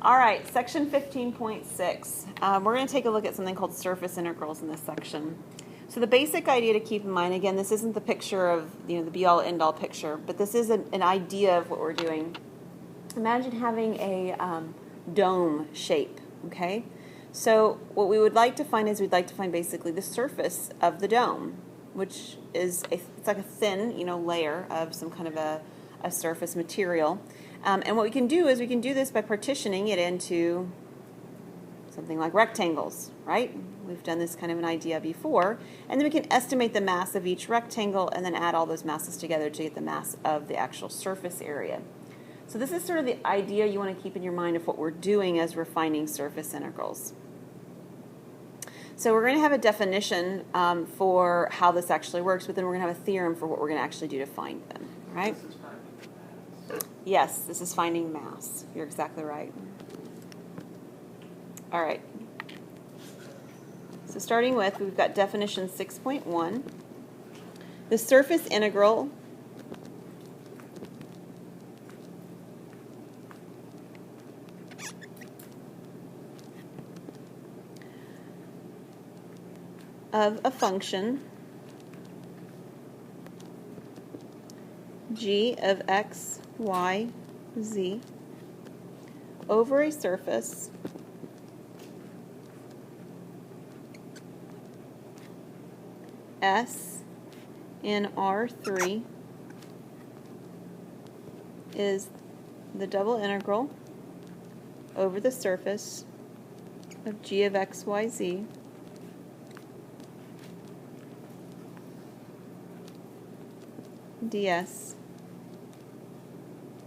All right, section 15.6. We're going to take a look at something called surface integrals in this section. So the basic idea to keep in mind, again, this isn't the picture of, the be-all, end-all picture, but this is an idea of what we're doing. Imagine having a dome shape, okay? So what we would like to find is we'd like to find basically the surface of the dome, which is it's like a thin, layer of some kind of a surface material. And what we can do is we can do this by partitioning it into something like rectangles, right? We've done this kind of an idea before. And then we can estimate the mass of each rectangle and then add all those masses together to get the mass of the actual surface area. So this is sort of the idea you want to keep in your mind of what we're doing as we're finding surface integrals. So we're going to have a definition for how this actually works, but then we're going to have a theorem for what we're going to actually do to find them, right? Yes, this is finding mass. You're exactly right. All right. So starting with, we've got definition 6.1. The surface integral of a function g of x, y, z over a surface S in R3 is the double integral over the surface of g of x, y, z ds,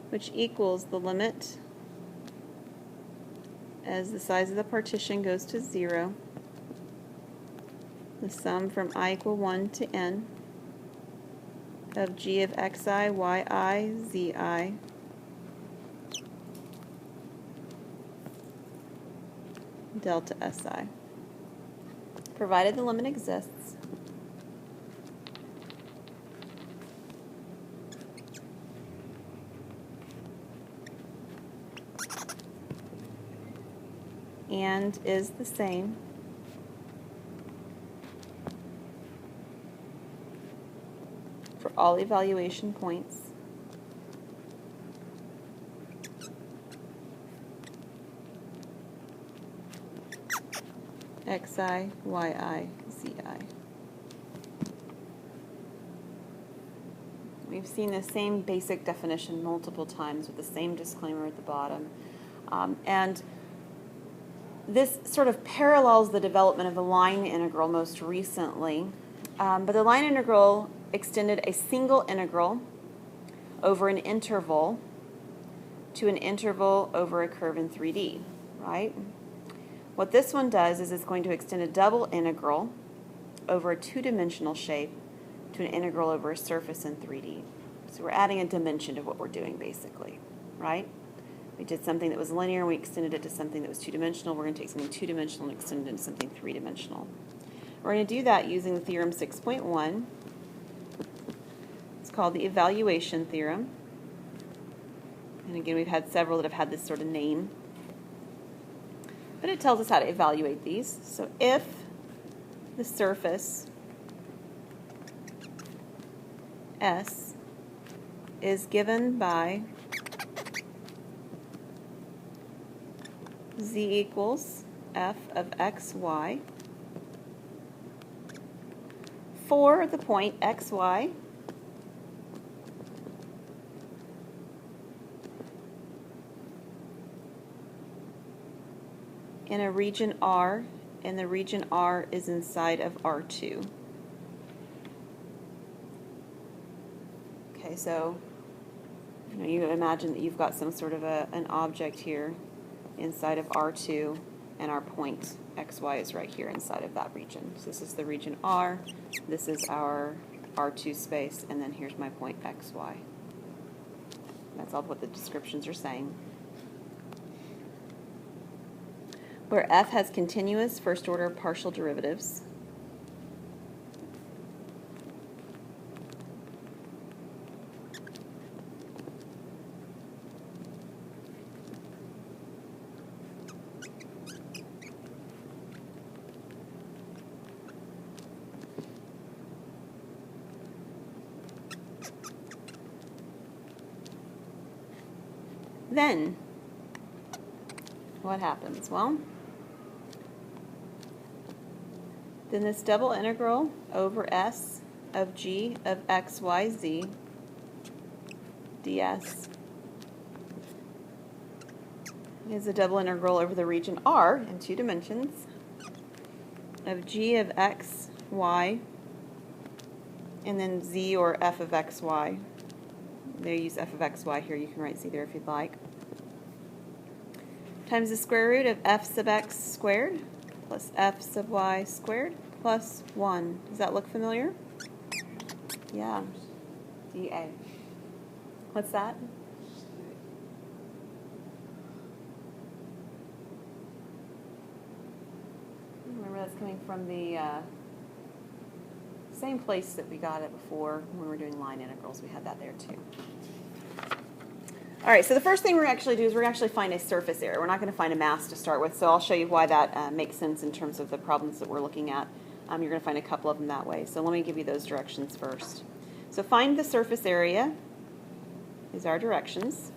which equals the limit as the size of the partition goes to 0, the sum from I equal 1 to n of g of xi, yi, zi delta si, provided the limit exists. And is the same for all evaluation points xi, yi, zi. We've seen the same basic definition multiple times with the same disclaimer at the bottom. And this sort of parallels the development of the line integral most recently. But the line integral extended a single integral over an interval to an interval over a curve in 3D, right? What this one does is it's going to extend a double integral over a two-dimensional shape to an integral over a surface in 3D. So we're adding a dimension to what we're doing basically, right? We did something that was linear and we extended it to something that was two-dimensional. We're going to take something two-dimensional and extend it into something three-dimensional. We're going to do that using the theorem 6.1. It's called the evaluation theorem. And again, we've had several that have had this sort of name. But it tells us how to evaluate these. So if the surface S is given by z equals f of xy for the point xy in a region R, and the region R is inside of R2. Okay, so you imagine that you've got some sort of an object here inside of R2, and our point xy is right here inside of that region. So this is the region R, this is our R2 space, and then here's my point xy. That's all what the descriptions are saying. Where f has continuous first-order partial derivatives, then what happens? Well, then this double integral over S of g of x, y, z ds is a double integral over the region R in 2 dimensions of g of x, y, and then z or f of x, y. They use f of x, y here. You can write z there if you'd like. Times the square root of f sub x squared plus f sub y squared plus 1. Does that look familiar? Yeah. dA. What's that? Remember, that's coming from the same place that we got it before when we were doing line integrals. We had that there too. All right, so the first thing we're going to actually do is we're going to actually find a surface area. We're not going to find a mass to start with, so I'll show you why that makes sense in terms of the problems that we're looking at. You're going to find a couple of them that way. So let me give you those directions first. So find the surface area is our directions.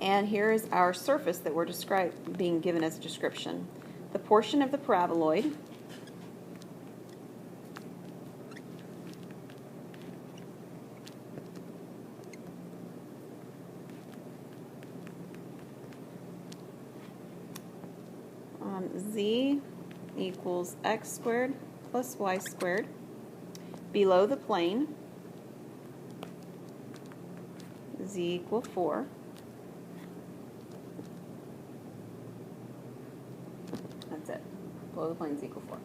And here is our surface that we're being given as a description. The portion of the paraboloid z equals x squared plus y squared below the plane, z equal 4. That's it. Below the plane is equal 4.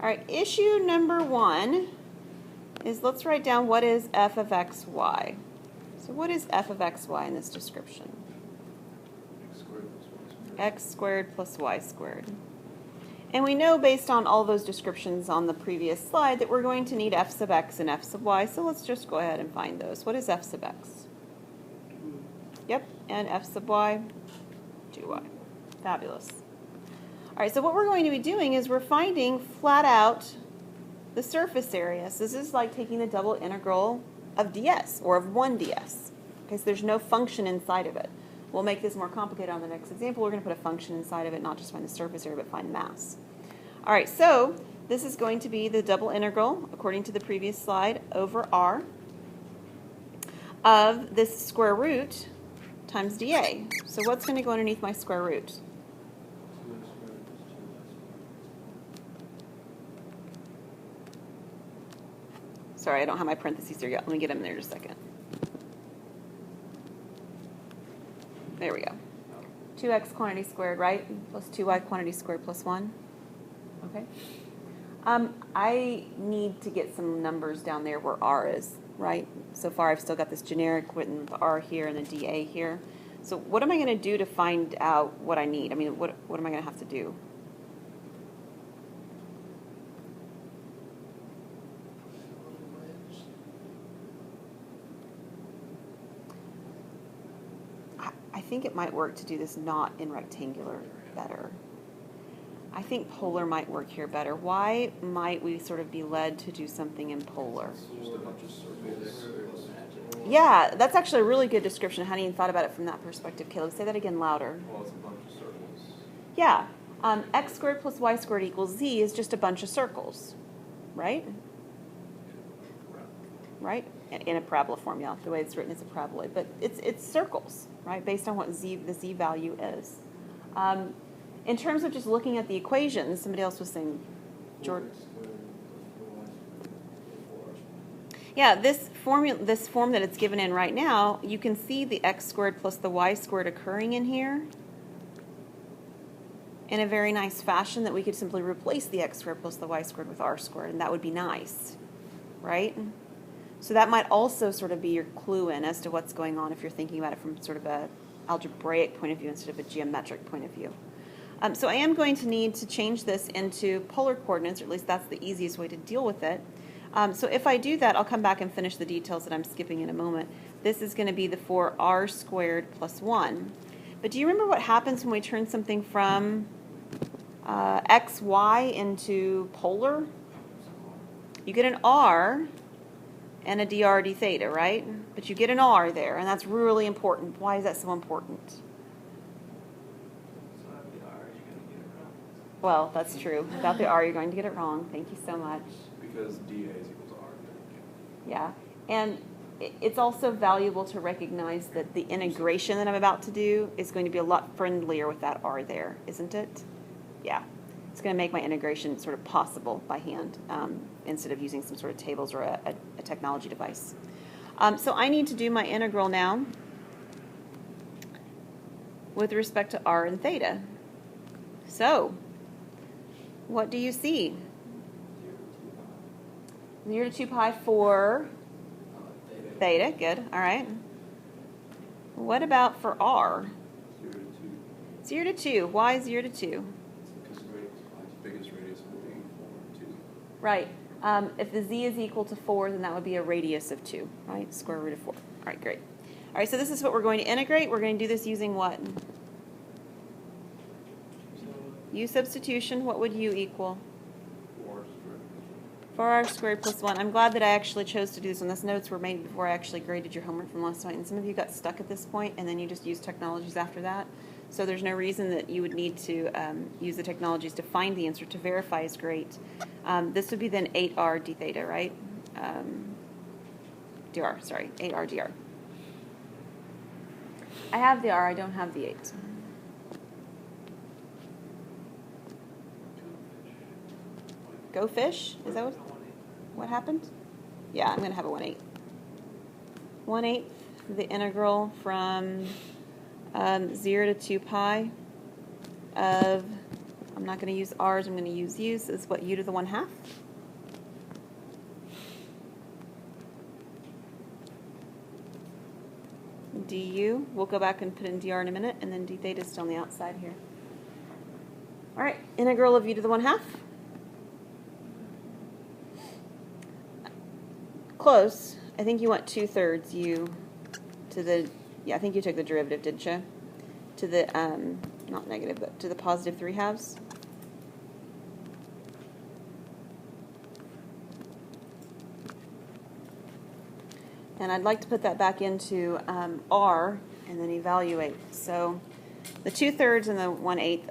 All right, issue number 1 is let's write down what is f of x, y. So what is f of x, y in this description? X squared plus y squared. And we know based on all those descriptions on the previous slide that we're going to need f sub x and f sub y, so let's just go ahead and find those. What is f sub x? Yep, and f sub y, 2y. Fabulous. All right, so what we're going to be doing is we're finding flat out the surface area. So this is like taking the double integral of ds, or of 1 ds. Okay, so there's no function inside of it. We'll make this more complicated on the next example. We're going to put a function inside of it, not just find the surface area, but find the mass. All right, so this is going to be the double integral, according to the previous slide, over r of this square root times dA. So what's going to go underneath my square root? Sorry, I don't have my parentheses here yet. Let me get them there in just a second. There we go. 2x quantity squared, right? Plus 2y quantity squared plus 1. Okay. I need to get some numbers down there where r is, right? So far I've still got this generic with r here and the dA here. So what am I going to do to find out what I need? I mean, what am I going to have to do? I think it might work to do this not in rectangular better. I think polar might work here better. Why might we sort of be led to do something in polar? Yeah, that's actually a really good description. I hadn't even thought about it from that perspective. Caleb, say that again louder. Well, it's a bunch of circles. Yeah. X squared plus y squared equals z is just a bunch of circles, right? Right? In a parabola form, yeah. The way it's written is a paraboloid. But it's circles, right, based on what the z value is. In terms of just looking at the equations, somebody else was saying, Jordan. Yeah, this form that it's given in right now, you can see the x squared plus the y squared occurring in here in a very nice fashion that we could simply replace the x squared plus the y squared with r squared, and that would be nice, right? So that might also sort of be your clue in as to what's going on if you're thinking about it from sort of a algebraic point of view instead of a geometric point of view. So I am going to need to change this into polar coordinates, or at least that's the easiest way to deal with it. So if I do that, I'll come back and finish the details that I'm skipping in a moment. This is going to be the 4r squared plus 1. But do you remember what happens when we turn something from x, y into polar? You get an r and a dr d theta, right? But you get an r there, and that's really important. Why is that so important? Well, that's true. Without the r, you're going to get it wrong. Thank you so much. Because dA is equal to r. Yeah, and it's also valuable to recognize that the integration that I'm about to do is going to be a lot friendlier with that r there, isn't it? Yeah, it's going to make my integration sort of possible by hand instead of using some sort of tables or a technology device. So I need to do my integral now with respect to r and theta. So, what do you see? 0 to 2 pi for theta, good, all right. What about for r? 0 to 2. 0 to 2, why 0 to 2? Because the biggest radius will be 4, 2. Right, if the z is equal to 4, then that would be a radius of 2, right? Square root of 4. All right, great. All right, so this is what we're going to integrate. We're going to do this using what? U substitution, what would u equal? 4r squared plus 1. I'm glad that I actually chose to do this, and these notes were made before I actually graded your homework from last night, and some of you got stuck at this point, and then you just used technologies after that. So there's no reason that you would need to use the technologies to find the answer. To verify is great. This would be then 8r d theta, right? Dr, sorry, 8r dr. I have the r, I don't have the 8. Go fish? Is that what happened? Yeah, I'm going to have a 1/8. 1/8, the integral from 0 to 2 pi of, I'm not going to use r's, I'm going to use u's, is what, u to the 1/2? du, we'll go back and put in dr in a minute, and then d theta is still on the outside here. All right, integral of u to the 1/2. Close. I think you want 2/3 u to the, yeah, I think you took the derivative, didn't you? To the, not negative, but to the positive 3/2. And I'd like to put that back into r and then evaluate. So the 2/3 and the 1/8,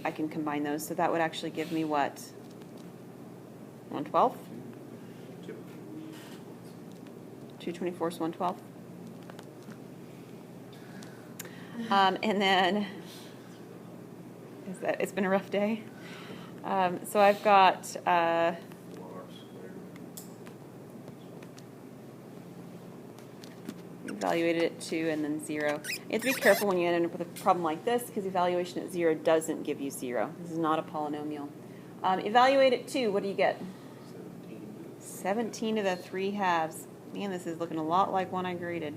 I can combine those. So that would actually give me what? 1/12? 2/24 is 1/12. And then, it's been a rough day. So I've got, evaluated at 2 and then 0. You have to be careful when you end up with a problem like this because evaluation at 0 doesn't give you 0. This is not a polynomial. Evaluate at 2, what do you get? 17 to the 3/2. Man, this is looking a lot like one I graded.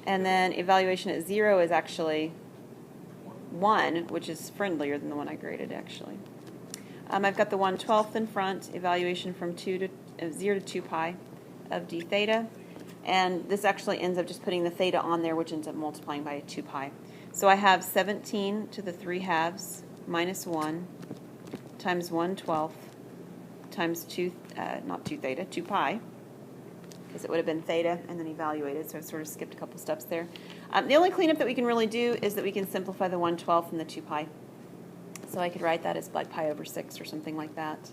And then evaluation at 0 is actually 1, which is friendlier than the one I graded, actually. I've got the 1/12 in front, evaluation from 0 to 2 pi of d theta. And this actually ends up just putting the theta on there, which ends up multiplying by 2 pi. So I have 17 to the 3/2 minus 1 times 1/12 times 2, not 2 theta, 2 pi. Because it would have been theta and then evaluated, so I sort of skipped a couple steps there. The only cleanup that we can really do is that we can simplify the 1/12 from the 2 pi. So I could write that as like pi over 6 or something like that.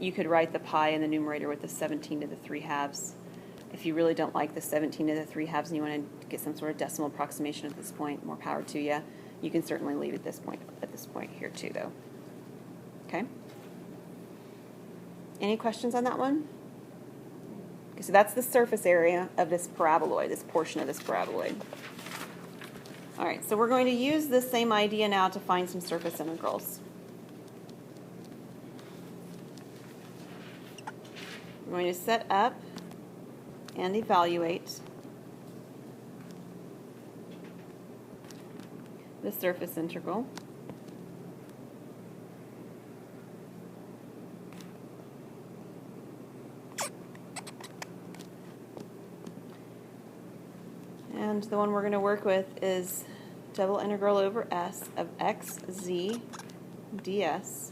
You could write the pi in the numerator with the 17 to the 3/2. If you really don't like the 17 to the 3/2 and you want to get some sort of decimal approximation at this point, more power to you. You can certainly leave it at this point here too, though. Okay? Any questions on that one? Okay, so that's the surface area of this paraboloid, this portion of this paraboloid. All right, so we're going to use this same idea now to find some surface integrals. We're going to set up and evaluate the surface integral. And the one we're going to work with is double integral over S of xz ds,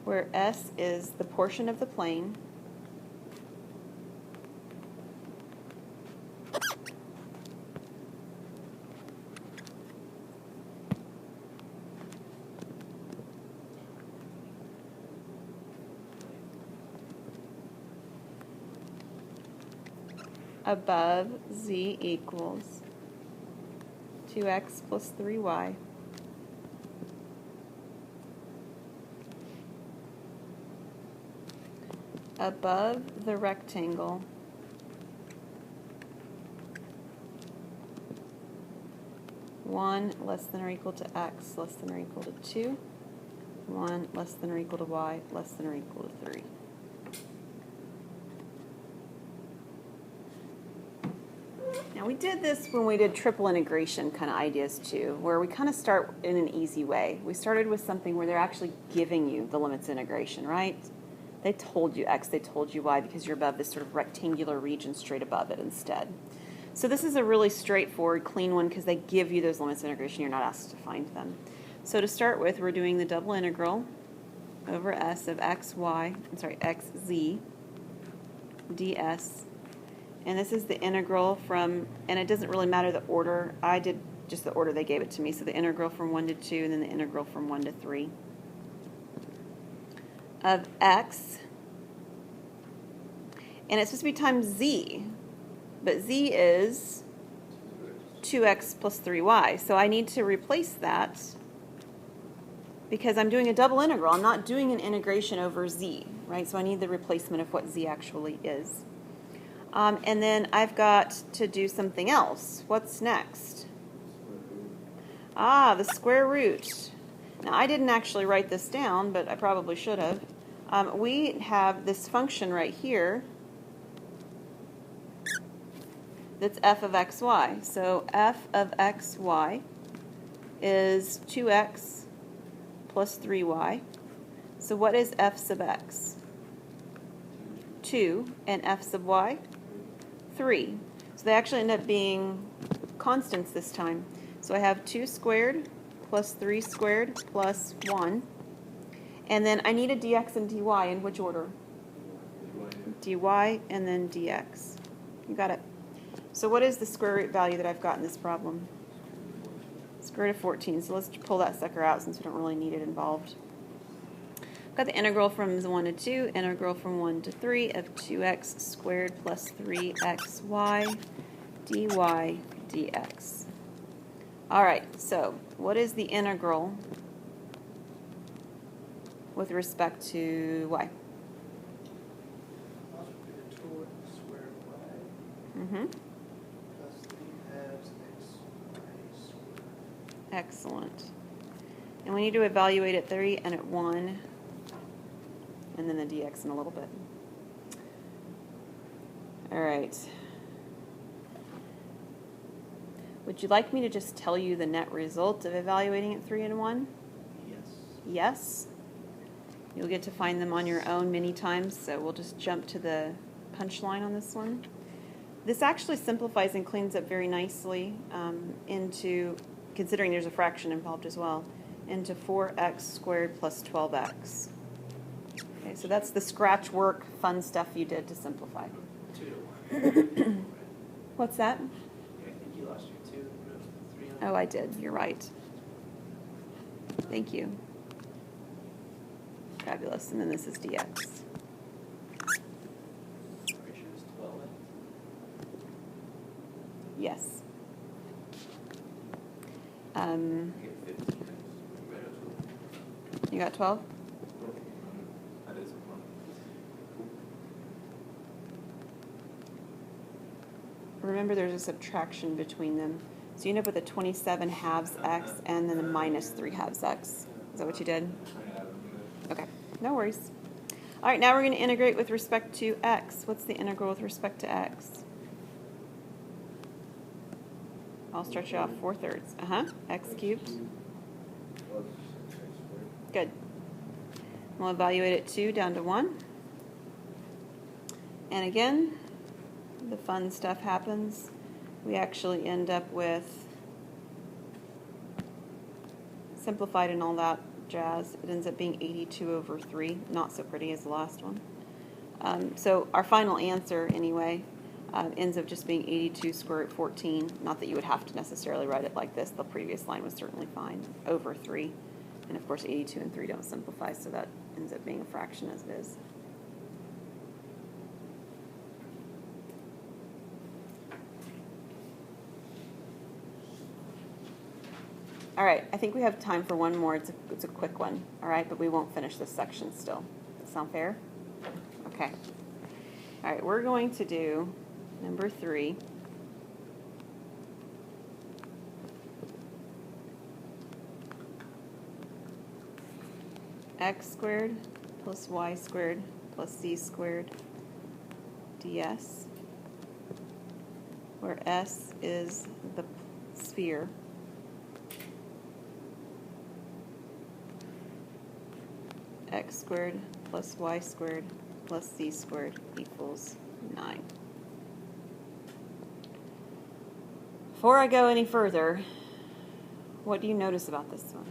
where S is the portion of the plane above z equals 2x plus 3y above the rectangle one less than or equal to x less than or equal to 2, 1 less than or equal to y less than or equal to 3. Now we did this when we did triple integration kind of ideas too, where we kind of start in an easy way. We started with something where they're actually giving you the limits of integration, right? They told you x, they told you y, because you're above this sort of rectangular region straight above it instead. So this is a really straightforward, clean one because they give you those limits of integration. You're not asked to find them. So to start with, we're doing the double integral over S of xz ds. And this is the integral from, and it doesn't really matter the order. I did just the order they gave it to me. So the integral from 1 to 2 and then the integral from 1 to 3 of x. And it's supposed to be times z. But z is 2x plus 3y. So I need to replace that because I'm doing a double integral. I'm not doing an integration over z, right? So I need the replacement of what z actually is. And then I've got to do something else. What's next? The square root. Now, I didn't actually write this down, but I probably should have. We have this function right here that's f of xy. So f of xy is 2x plus 3y. So what is f sub x? 2. And f sub y? 3. So they actually end up being constants this time. So I have 2 squared plus 3 squared plus 1. And then I need a dx and dy in which order? dy and then dx. You got it. So what is the square root value that I've got in this problem? Square root of 14. So let's pull that sucker out since we don't really need it involved. Got the integral from 1 to 2, integral from 1 to 3 of 2x squared plus 3xy dy dx. All right, so what is the integral with respect to y? Mm-hmm. Excellent. And we need to evaluate at 3 and at 1, and then the dx in a little bit. All right. Would you like me to just tell you the net result of evaluating at 3 and 1? Yes. Yes? You'll get to find them on your own many times, so we'll just jump to the punchline on this one. This actually simplifies and cleans up very nicely into, considering there's a fraction involved as well, into 4x squared plus 12x. Okay, so that's the scratch work, fun stuff you did to simplify. 2 to 1. What's that? Yeah, I think you lost your 2. 3 on Oh, I did. You're right. Thank you. Fabulous. And then this is dx. Pretty sure it's 12. Yes. I get 15. You got 12? That is one. Remember, there's a subtraction between them. So you end up with a 27 halves x and then a minus 3 halves x. Is that what you did? Okay, no worries. All right, now we're going to integrate with respect to x. What's the integral with respect to x? I'll stretch it off 4/3. X cubed. Good. We'll evaluate it 2 down to 1. And again, the fun stuff happens. we actually end up with, simplified and all that jazz, it ends up being 82/3, not so pretty as the last one. So our final answer, anyway, ends up just being 82 square root 14. Not that you would have to necessarily write it like this. The previous line was certainly fine, over 3. And of course, 82 and 3 don't simplify, so that ends up being a fraction as it is. All right, I think we have time for one more. It's a quick one, all right, but we won't finish this section still. Does that sound fair? Okay. All right, we're going to do number 3. X squared plus y squared plus z squared ds, where S is the sphere. X squared plus y squared plus z squared equals 9. Before I go any further, what do you notice about this one?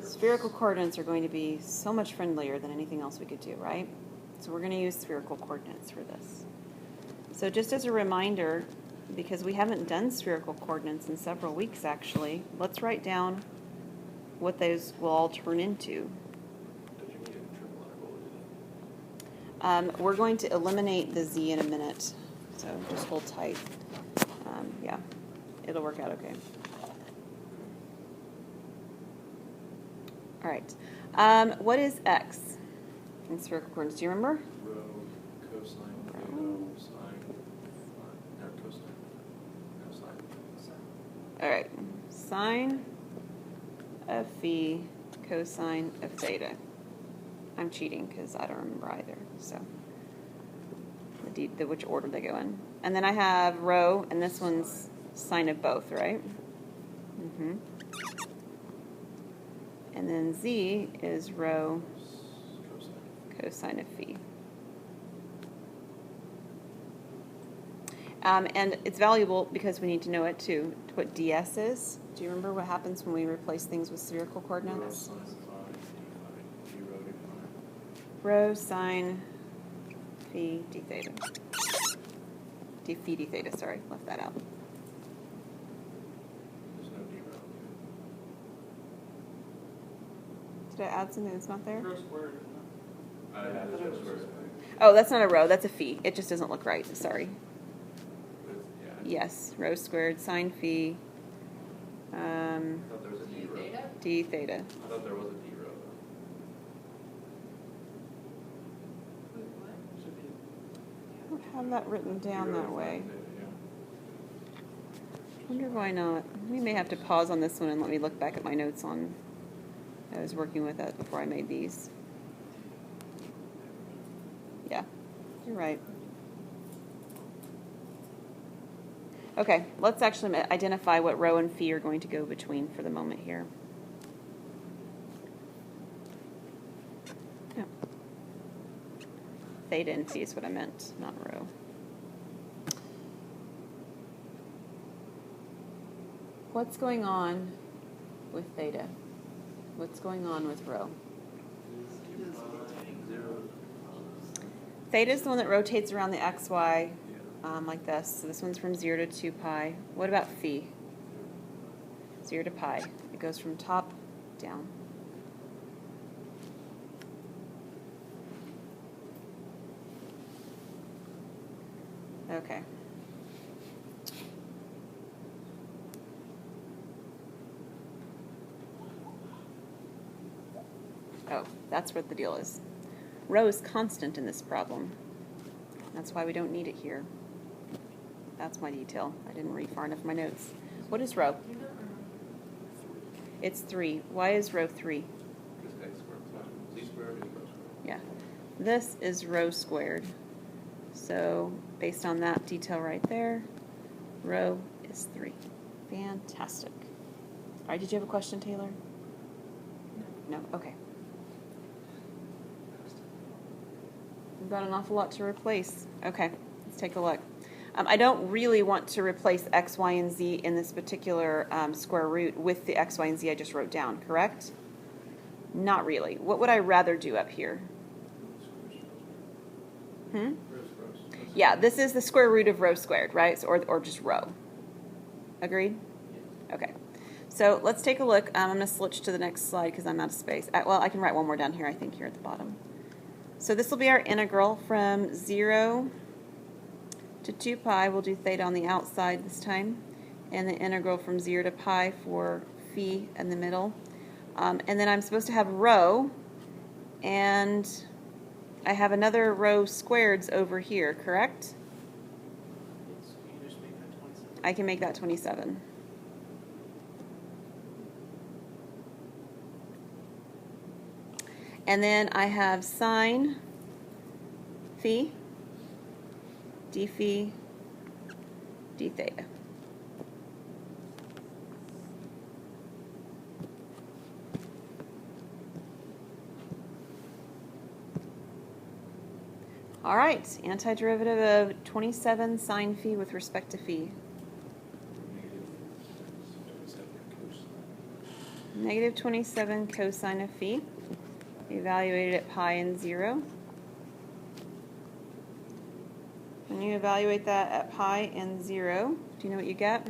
Spherical coordinates are going to be so much friendlier than anything else we could do, right? So we're going to use spherical coordinates for this. So just as a reminder, because we haven't done spherical coordinates in several weeks actually, let's write down what those will all turn into. Did you need a triple letter? What would you do? We're going to eliminate the z in a minute, so just hold tight. Yeah, it'll work out okay. All right. What is x in spherical coordinates? Do you remember? Rho, cosine, theta, sine, no, cosine, no, sine. All right. Sine of phi cosine of theta. I'm cheating because I don't remember either. So which order they go in. And then I have rho, and this one's sine of both, right? Mm-hmm. And then z is rho cosine of phi. And it's valuable because we need to know it too, what ds is. Do you remember what happens when we replace things with spherical Rho, coordinates? sine, phi, d phi, d rho, d phi. Rho sine phi d theta. D phi d theta, sorry, left that out. There's no d rho. Did I add something that's not there? Rho squared, isn't I had thought it it was just just- Oh, that's not a rho, that's a phi. It just doesn't look right, sorry. yeah. Yes, rho squared sine phi I thought there was a d rho. d theta. I thought there was a d rho. Should be. I don't have that written down D rho, that way. theta, I wonder why not. We may have to pause on this one and let me look back at my notes on, I was working with that before I made these. Yeah, you're right. Okay, let's actually identify what rho and phi are going to go between for the moment here. Yeah. Theta and phi is what I meant, not rho. What's going on with theta? What's going on with rho? Theta is the one that rotates around the xy like this. So this one's from 0 to 2 pi. What about phi? 0 to pi. It goes from top down. Okay. Oh, that's what the deal is. Rho is constant in this problem. That's why we don't need it here. That's my detail. I didn't read far enough in my notes. What is rho? It's 3. Why is rho 3? Because x squared plus z squared is rho squared. Yeah. This is rho squared. So based on that detail right there, rho is 3. Fantastic. All right, did you have a question, Taylor? No? Okay. We've got an awful lot to replace. Okay, let's take a look. I don't really want to replace x, y, and z in this particular square root with the x, y, and z I just wrote down, correct? Not really. What would I rather do up here? Hmm? Yeah, this is the square root of rho squared, right? So, or just rho. Agreed? Okay. So let's take a look. I'm going to switch to the next slide because I'm out of space. Well, I can write one more down here, I think, here at the bottom. So this will be our integral from 0 to 2 pi. We'll do theta on the outside this time. And the integral from 0 to pi for phi in the middle. And then I'm supposed to have rho. And I have another rho squareds over here, correct? Yes, you just make that 27. I can make that 27. And then I have sine phi, d phi, d theta. All right, antiderivative of 27 sine phi with respect to phi. Negative 27 cosine of phi. Evaluated at pi and 0. When you evaluate that at pi and 0, do you know what you get?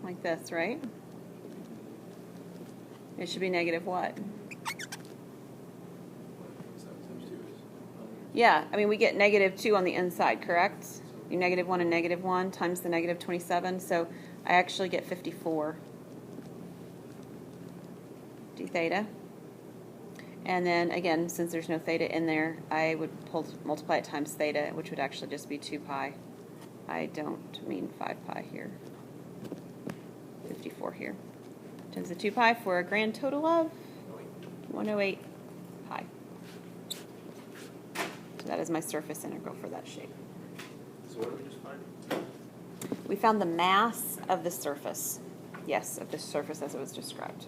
Like this, right? It should be negative what? Yeah, I mean, we get negative 2 on the inside, correct? You negative 1 and negative 1 times the negative 27, so I actually get 54 d theta. And then, again, since there's no theta in there, I would multiply it times theta, which would actually just be 2 pi. I don't mean 5 pi here. 54 here. Times the 2 pi for a grand total of 108 pi. So that is my surface integral for that shape. So what did we just find? We found the mass of the surface. Yes, of the surface as it was described.